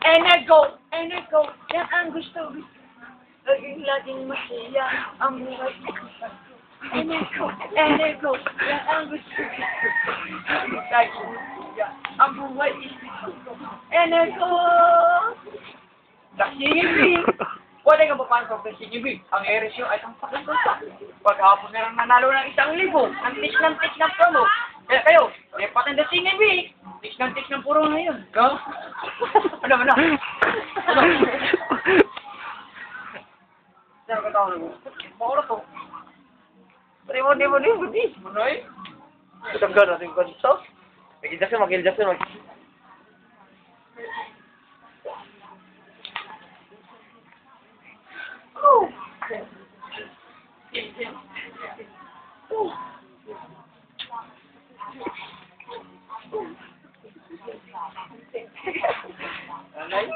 Enego, yan ang gusto. Laging masaya ang buhay. Enego, yan ang gusto. Laging masaya ang buhay. Enego! Singing Pwede ka papasok sa singing Ang eresyo ay ang pagkakunta. Paghapon na lang nanalo ng 1,000. Ang tiks ng promo. Kaya kayo, lepat ng singing bee. Tiks ng puro ngayon. No? Ano? Diyan ka tawag mo. Bakura to. Di mo. Manoy? Tanggal natin ko dito. Mag-Jackson. Anay?